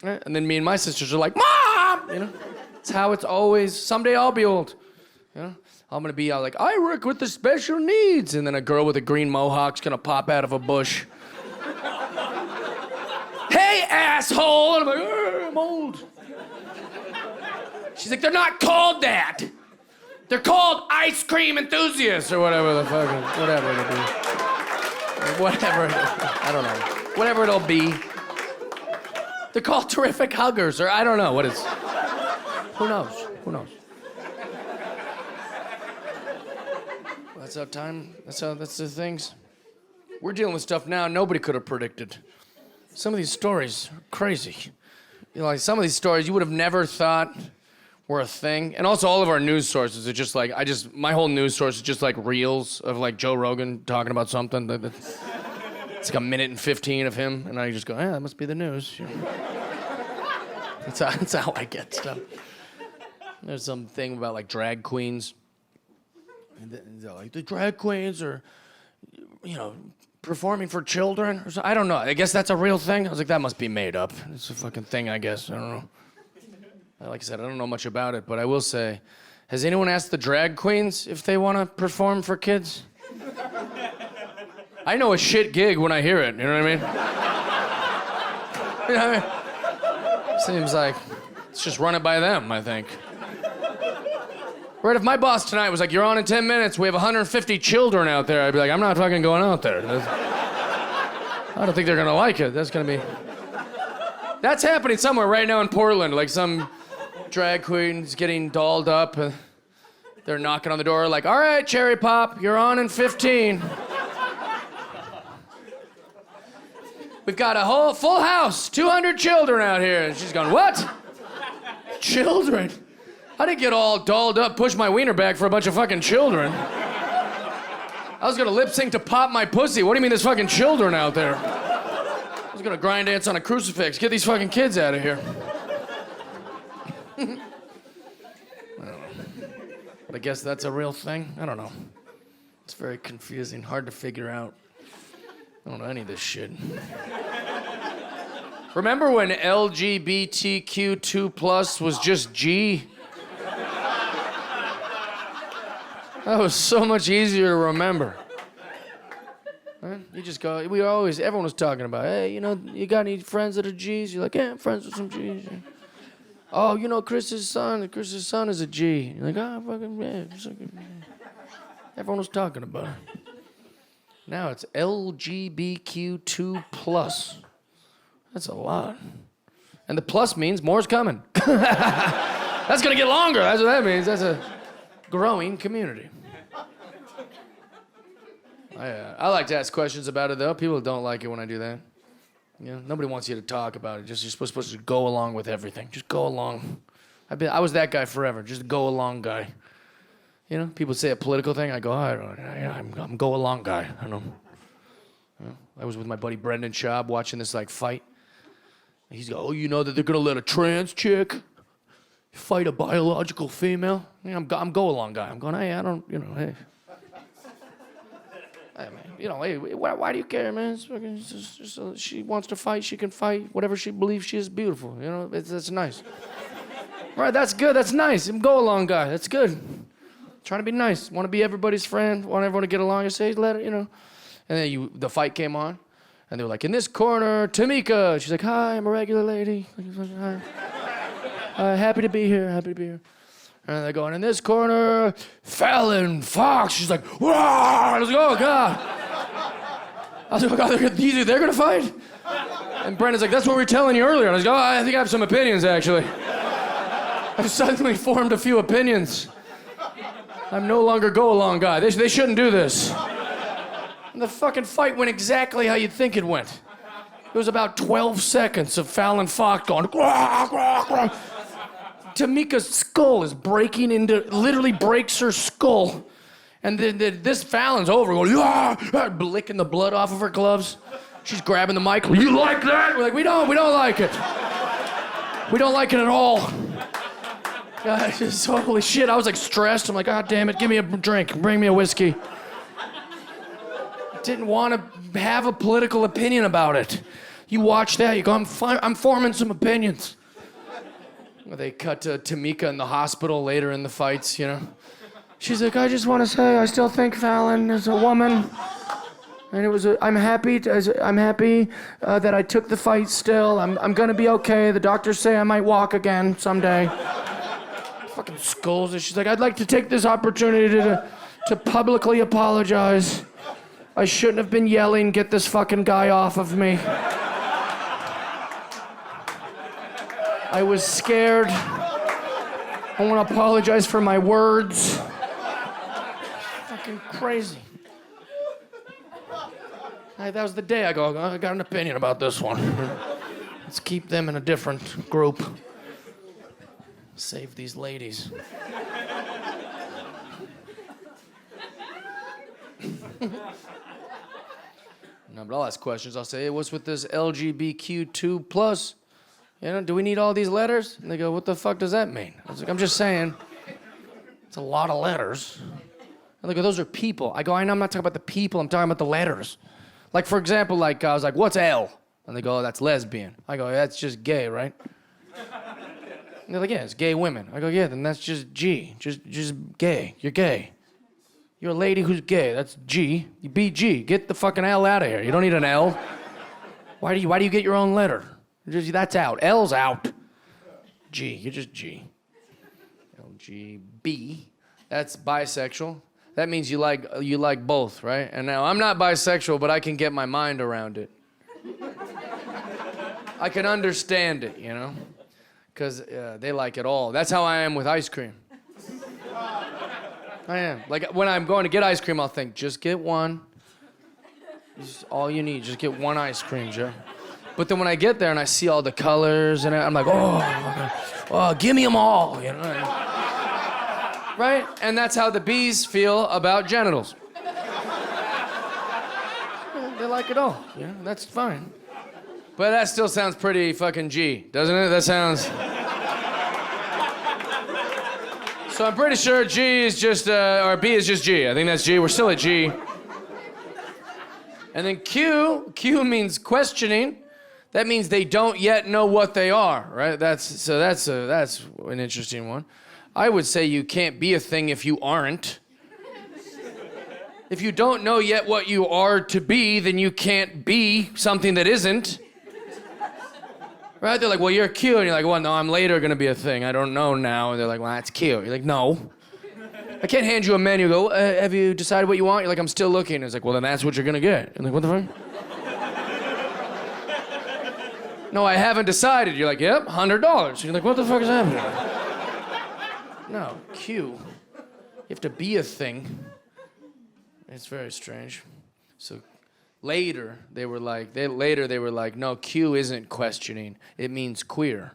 Right? And then me and my sisters are like, Mom! It's how it's always, someday I'll be old, I'm gonna be like, I work with the special needs, and then a girl with a green mohawk's gonna pop out of a bush. Hey, asshole! And I'm like, I'm old. She's like, they're not called that. They're called ice cream enthusiasts or whatever the fuck, whatever it'll be. Whatever, I don't know. Whatever it'll be. They're called terrific huggers, or I don't know what it's. Who knows? Well, that's how time, that's the things. We're dealing with stuff now nobody could have predicted. Some of these stories are crazy. Like some of these stories you would have never thought were a thing. And also all of our news sources are just like, my whole news source is just like reels of like Joe Rogan talking about something. It's like a minute and 15 of him, and I just go, that must be the news. That's how I get stuff. There's some thing about like drag queens. And they're like, the drag queens are, performing for children. Or I don't know. I guess that's a real thing. I was like, that must be made up. It's a fucking thing, I guess. I don't know. Like I said, I don't know much about it, but I will say, has anyone asked the drag queens if they want to perform for kids? I know a shit gig when I hear it, you know what I mean? You know what I mean? Seems like it's just run it by them, I think. Right, if my boss tonight was like, you're on in 10 minutes, we have 150 children out there, I'd be like, I'm not fucking going out there. I don't think they're gonna like it. That's happening somewhere right now in Portland, like some drag queen's getting dolled up. They're knocking on the door like, all right, Cherry Pop, you're on in 15. We've got a whole full house, 200 children out here. And she's going, what? Children? I didn't get all dolled up, push my wiener back for a bunch of fucking children. I was gonna lip sync to Pop My Pussy. What do you mean there's fucking children out there? I was gonna grind dance on a crucifix. Get these fucking kids out of here. I don't know. But I guess that's a real thing? I don't know. It's very confusing, hard to figure out. I don't know any of this shit. Remember when LGBTQ2+ was just G? That was so much easier to remember. Right? You just go, everyone was talking about, hey, you got any friends that are G's? You're like, yeah, I'm friends with some G's. Yeah. Oh, Chris's son is a G. You're like, oh, fucking, yeah. Everyone was talking about it. Now it's LGBTQ2+. That's a lot. And the plus means more's coming. That's gonna get longer. That's what that means. That's a growing community. I like to ask questions about it, though. People don't like it when I do that. Nobody wants you to talk about it. You're supposed to go along with everything. Just go along. I was that guy forever. Just go along guy. People say a political thing. I go, I'm go along guy. I don't know. I was with my buddy Brendan Schaub watching this fight. He's go, that they're gonna let a trans chick fight a biological female? I'm go along guy. I'm going, hey, I don't, hey. Hey, man, hey, why do you care, man? It's just, she wants to fight, she can fight. Whatever she believes she is beautiful. That's nice. Right, that's good, that's nice. I'm go along guy, that's good. Trying to be nice, want to be everybody's friend, want everyone to get along. I say, let it, And then the fight came on, and they were like, in this corner, Tamika. She's like, hi, I'm a regular lady. Hi. Happy to be here. And they're going, in this corner, Fallon Fox. She's like, whoa! I was like, oh, God. I was like, oh, God, they're going to fight? And Brendan's like, that's what we were telling you earlier. And I was like, oh, I think I have some opinions, actually. I've suddenly formed a few opinions. I'm no longer go-along guy. They shouldn't do this. And the fucking fight went exactly how you'd think it went. It was about 12 seconds of Fallon Fox going, grah, grah, grah. Tamika's skull is literally breaks her skull. And then this Fallon's over going, licking the blood off of her gloves. She's grabbing the mic. You like that? We're like, we don't like it. We don't like it at all. Holy shit, I was stressed. I'm like, God damn it, give me a drink, bring me a whiskey. Didn't want to have a political opinion about it. You watch that, you go, I'm forming some opinions. They cut to Tamika in the hospital later in the fights, She's like, I just want to say I still think Fallon is a woman. And I'm happy that I took the fight still. I'm going to be okay. The doctors say I might walk again someday. Fucking scolds her. She's like, I'd like to take this opportunity to publicly apologize. I shouldn't have been yelling, get this fucking guy off of me. I was scared. I want to apologize for my words. Fucking crazy. That was the day I go, I got an opinion about this one. Let's keep them in a different group. Save these ladies. No, but I'll ask questions. I'll say, hey, what's with this LGBTQ2+? Do we need all these letters? And they go, what the fuck does that mean? I was like, I'm just saying, it's a lot of letters. And they go, those are people. I go, I know, I'm not talking about the people, I'm talking about the letters. Like, for example, like, I was like, what's L? And they go, oh, that's lesbian. I go, that's just gay, right? And they're like, yeah, it's gay women. I go, yeah, then that's just G, just gay. You're gay. You're a lady who's gay. That's G. You be G. Get the fucking L out of here. You don't need an L. Why do you get your own letter? That's out. L's out. G. You're just G. LGB. That's bisexual. That means you like both, right? And now I'm not bisexual, but I can get my mind around it. I can understand it, you know, because they like it all. That's how I am with ice cream. I am. Like, when I'm going to get ice cream, I'll think, just get one. This is all you need. Just get one ice cream, Joe. But then when I get there and I see all the colors, and I'm like, oh, give me them all, you know? Right? And that's how the bees feel about genitals. They like it all, you know? That's fine. But that still sounds pretty fucking G, doesn't it? That sounds... So I'm pretty sure G is just, or B is just G. I think that's G. We're still at G. And then Q means questioning. That means they don't yet know what they are, right? That's an interesting one. I would say you can't be a thing if you aren't. If you don't know yet what you are to be, then you can't be something that isn't. Right? They're like, well, you're cute. And you're like, well, no, I'm later going to be a thing. I don't know now. And they're like, well, that's cute. You're like, no. I can't hand you a menu. Go, have you decided what you want? You're like, I'm still looking. It's like, well, then that's what you're going to get. You're like, what the fuck? No, I haven't decided. You're like, yep, $100. You're like, what the fuck is happening? No, Q. You have to be a thing. It's very strange. So... Later, they were like, no, Q isn't questioning. It means queer,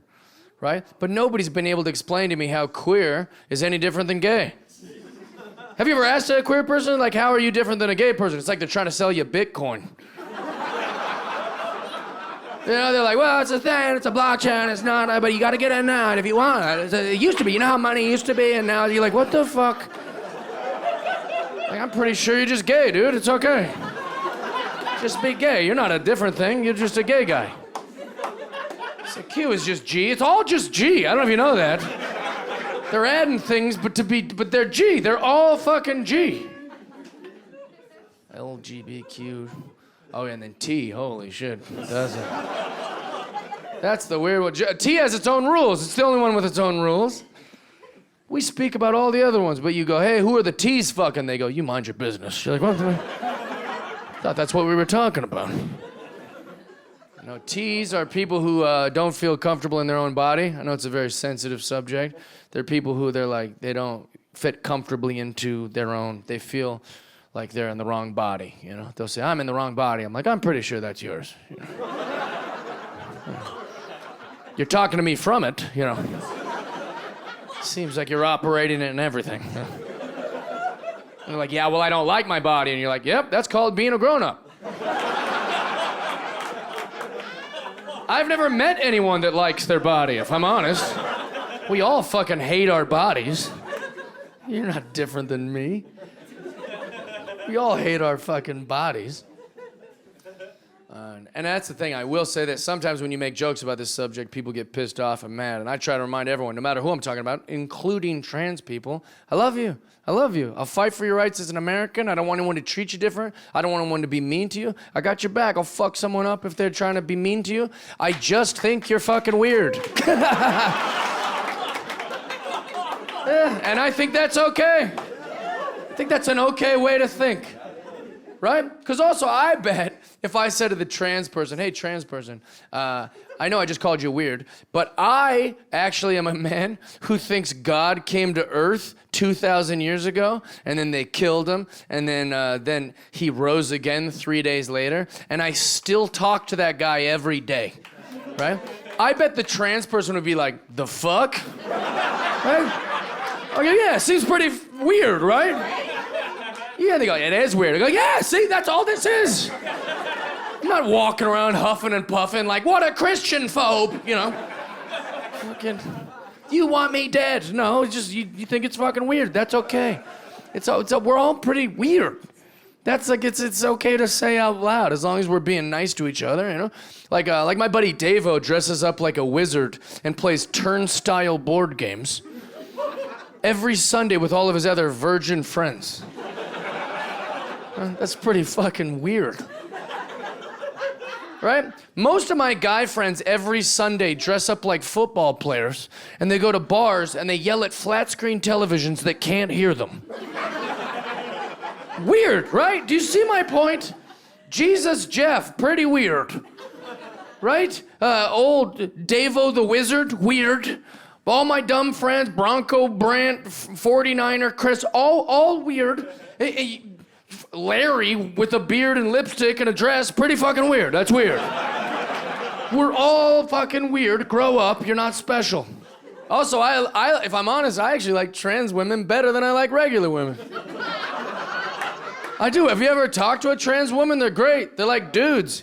right? But nobody's been able to explain to me how queer is any different than gay. Have you ever asked a queer person, like, how are you different than a gay person? It's like they're trying to sell you Bitcoin. You know, they're like, well, it's a thing, it's a blockchain, it's not, but you got to get in now if you want. It used to be, you know how money used to be, and now you're like, what the fuck? Like, I'm pretty sure you're just gay, dude. It's okay. Just be gay. You're not a different thing. You're just a gay guy. So Q is just G. It's all just G. I don't know if you know that. They're adding things, but they're G. They're all fucking G. LGBTQ. Oh, and then T. Holy shit. That's the weird one. T has its own rules. It's the only one with its own rules. We speak about all the other ones, but you go, hey, who are the T's fucking? They go, you mind your business. You're like, what the... Thought that's what we were talking about. No, T's are people who don't feel comfortable in their own body. I know it's a very sensitive subject. They're people who they don't fit comfortably into their own. They feel like they're in the wrong body. You know, they'll say, "I'm in the wrong body." I'm like, "I'm pretty sure that's yours." You know? You're talking to me from it. You know, seems like you're operating it and everything. And they're like, yeah, well, I don't like my body. And you're like, yep, that's called being a grown-up. I've never met anyone that likes their body, if I'm honest. We all fucking hate our bodies. You're not different than me. We all hate our fucking bodies. And that's the thing. I will say that sometimes when you make jokes about this subject, people get pissed off and mad. And I try to remind everyone, no matter who I'm talking about, including trans people, I love you. I love you. I'll fight for your rights as an American. I don't want anyone to treat you different. I don't want anyone to be mean to you. I got your back. I'll fuck someone up if they're trying to be mean to you. I just think you're fucking weird. And I think that's okay. I think that's an okay way to think. Right? Because also, I bet if I said to the trans person, hey, trans person, I know I just called you weird, but I actually am a man who thinks God came to Earth 2,000 years ago, and then they killed him, and then he rose again 3 days later, and I still talk to that guy every day, right? I bet the trans person would be like, the fuck? Right? Okay, yeah, seems pretty weird, right? Yeah, they go, it is weird. I go, yeah, see, that's all this is. I'm not walking around huffing and puffing like, what a Christian phobe, you know. Fucking, you want me dead. No, it's just, you think it's fucking weird. That's okay. We're all pretty weird. That's like, it's okay to say out loud as long as we're being nice to each other, you know? Like my buddy Davo dresses up like a wizard and plays turnstile board games every Sunday with all of his other virgin friends. That's pretty fucking weird. Right? Most of my guy friends every Sunday dress up like football players and they go to bars and they yell at flat screen televisions that can't hear them. Weird, right? Do you see my point? Jesus Jeff, pretty weird. Right? Old Davo the Wizard, weird. All my dumb friends, Bronco Brant, 49er Chris, all weird. Larry with a beard and lipstick and a dress, pretty fucking weird. That's weird. We're all fucking weird. Grow up, you're not special. Also, I if I'm honest, I actually like trans women better than I like regular women. I do. Have you ever talked to a trans woman? They're great. They're like dudes.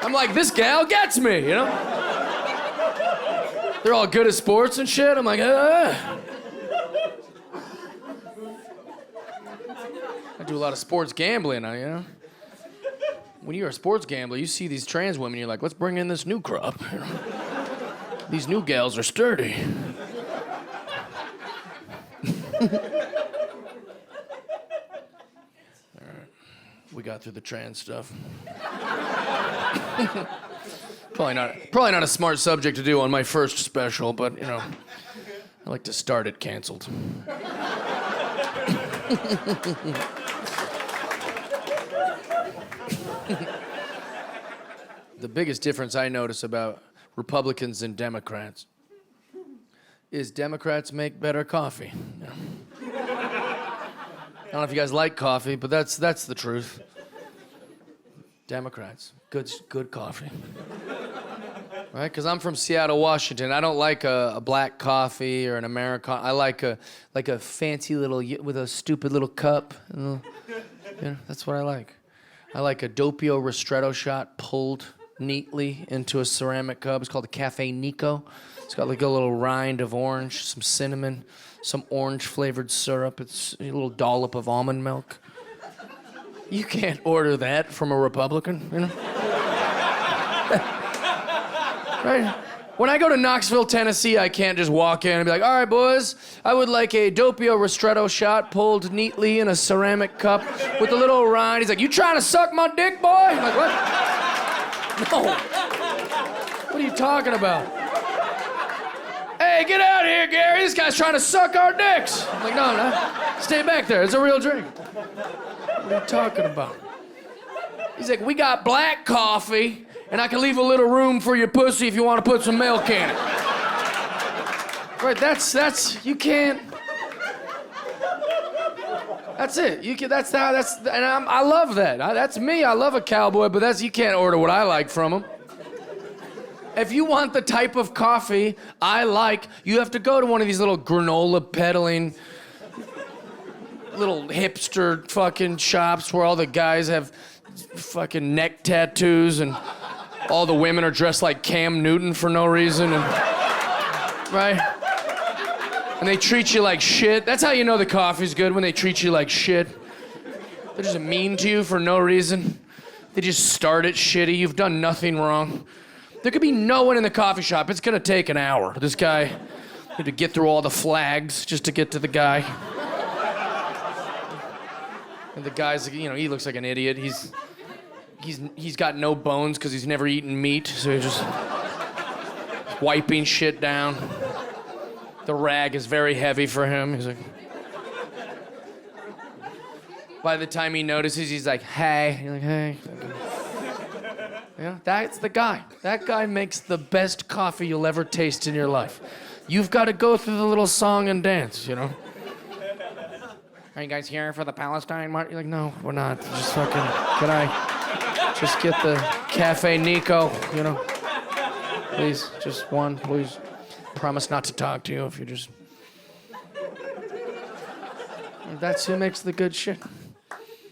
I'm like, this gal gets me, you know? They're all good at sports and shit. I'm like, I do a lot of sports gambling, you know? When you're a sports gambler, you see these trans women, you're like, let's bring in this new crop. You know? These new gals are sturdy. All right. We got through the trans stuff. Probably not a smart subject to do on my first special, but, you know, I like to start it canceled. The biggest difference I notice about Republicans and Democrats is Democrats make better coffee. You know? I don't know if you guys like coffee, but that's the truth. Democrats, good coffee. Right? Because I'm from Seattle, Washington. I don't like a black coffee or an Americano. I like a fancy little, with a stupid little cup. You know, that's what I like. I like a doppio ristretto shot pulled neatly into a ceramic cup. It's called a Cafe Nico. It's got like a little rind of orange, some cinnamon, some orange-flavored syrup. It's a little dollop of almond milk. You can't order that from a Republican, you know? Right? When I go to Knoxville, Tennessee, I can't just walk in and be like, all right, boys, I would like a doppio ristretto shot pulled neatly in a ceramic cup with a little rind. He's like, you trying to suck my dick, boy? I'm like, what? No. What are you talking about? Hey, get out of here, Gary. This guy's trying to suck our dicks. I'm like, no. Stay back there. It's a real drink. What are you talking about? He's like, we got black coffee, and I can leave a little room for your pussy if you want to put some milk in it. Right, that's, you can't. That's it. I love that. That's me. I love a cowboy, but you can't order what I like from him. If you want the type of coffee I like, you have to go to one of these little granola peddling, little hipster fucking shops where all the guys have fucking neck tattoos and all the women are dressed like Cam Newton for no reason, and right? And they treat you like shit. That's how you know the coffee's good, when they treat you like shit. They're just mean to you for no reason. They just start it shitty. You've done nothing wrong. There could be no one in the coffee shop. It's gonna take an hour. This guy had to get through all the flags just to get to the guy. And the guy's, you know, he looks like an idiot. He's got no bones because he's never eaten meat, so he's just wiping shit down. The rag is very heavy for him. He's like, by the time he notices, he's like, hey. You're like, hey. Yeah, that's the guy. That guy makes the best coffee you'll ever taste in your life. You've got to go through the little song and dance, you know? Are you guys here for the Palestine march? You're like, no, we're not. Just fucking, can I just get the Cafe Nico, you know? Please, just one, please. Promise not to talk to you if you just... That's who makes the good shit.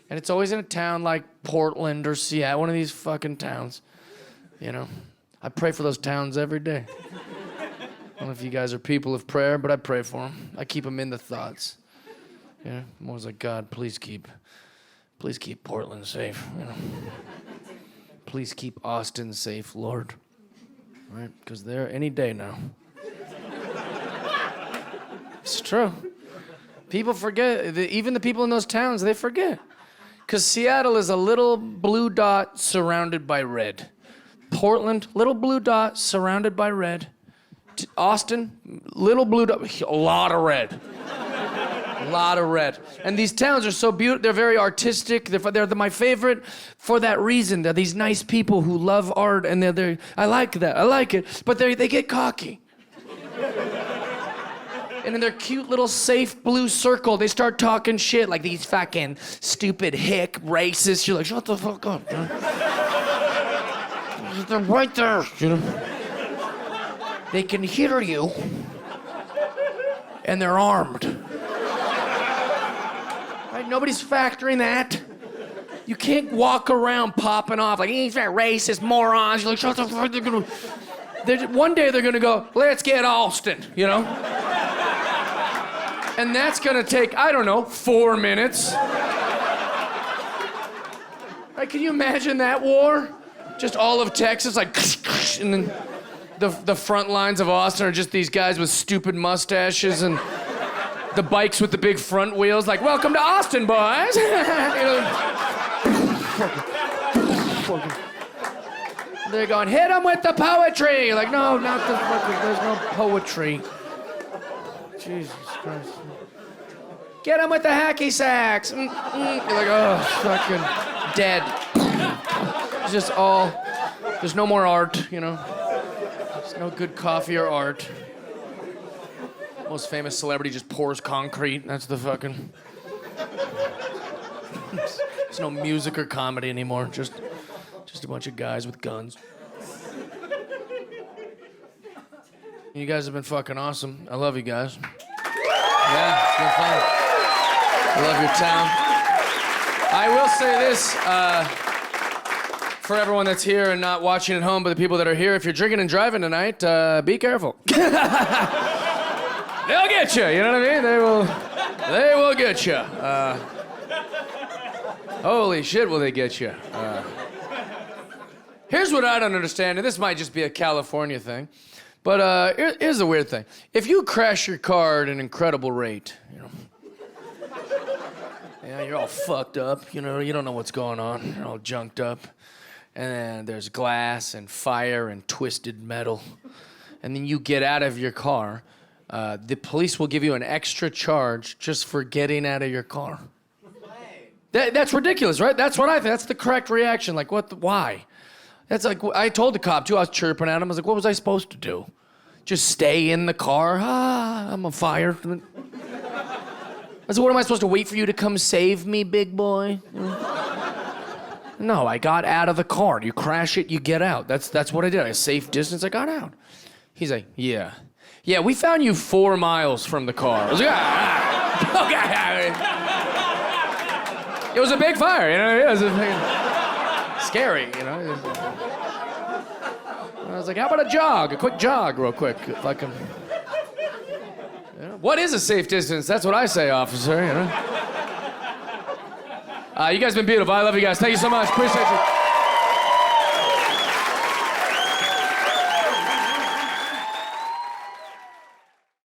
And it's always in a town like Portland or Seattle, one of these fucking towns, you know? I pray for those towns every day. don't know if you guys are people of prayer, but I pray for them. I keep them in the thoughts. Yeah, I'm always like, God, please keep Portland safe. You know? Please keep Austin safe, Lord. Right? Because they're any day now. It's true. People forget. Even the people in those towns, they forget. Because Seattle is a little blue dot surrounded by red. Portland, little blue dot surrounded by red. Austin, little blue dot, a lot of red. A lot of red. And these towns are so beautiful. They're very artistic. They're my favorite for that reason. They're these nice people who love art, and I like that. I like it. But they get cocky. And in their cute little safe blue circle, they start talking shit like these fucking stupid hick racists. You're like, shut the fuck up, dude. They're right there, you know. They can hear you, and they're armed. Right? Nobody's factoring that. You can't walk around popping off like, he's very racist, morons. You're like, shut the fuck up. One day they're gonna go, let's get Austin, you know? And that's gonna take, I don't know, 4 minutes. Right, can you imagine that war? Just all of Texas, like, and then the front lines of Austin are just these guys with stupid mustaches and the bikes with the big front wheels, like, welcome to Austin, boys. You know, they're going, hit them with the poetry. You're like, no, not the fucking, there's no poetry. Jesus Christ. Get him with the hacky sacks. You're like, oh, fucking dead. It's just all, there's no more art, you know? There's no good coffee or art. Most famous celebrity just pours concrete. That's the fucking... There's no music or comedy anymore. Just a bunch of guys with guns. You guys have been fucking awesome. I love you guys. Yeah, it's been fun. I love your town. I will say this, for everyone that's here and not watching at home, but the people that are here, if you're drinking and driving tonight, be careful. They'll get you, you know what I mean? They will get you. Holy shit, will they get you. Here's what I don't understand, and this might just be a California thing. But here's the weird thing. If you crash your car at an incredible rate, you know, yeah, you're all fucked up, you know, you don't know what's going on, you're all junked up, and then there's glass and fire and twisted metal, and then you get out of your car, the police will give you an extra charge just for getting out of your car. That's ridiculous, right? That's what I think. That's the correct reaction. Like, why? That's like, I told the cop, too, I was chirping at him. I was like, what was I supposed to do? Just stay in the car? I'm on fire. I said, what am I supposed to wait for you to come save me, big boy? No, I got out of the car. You crash it, you get out. That's what I did. A safe distance, I got out. He's like, yeah. Yeah, we found you 4 miles from the car. I was like, okay. It was a big fire, you know? It was scary, you know? I was like, how about a jog? A quick jog, real quick. Like a... What is a safe distance? That's what I say, officer, you know? You guys have been beautiful. I love you guys. Thank you so much. Appreciate you.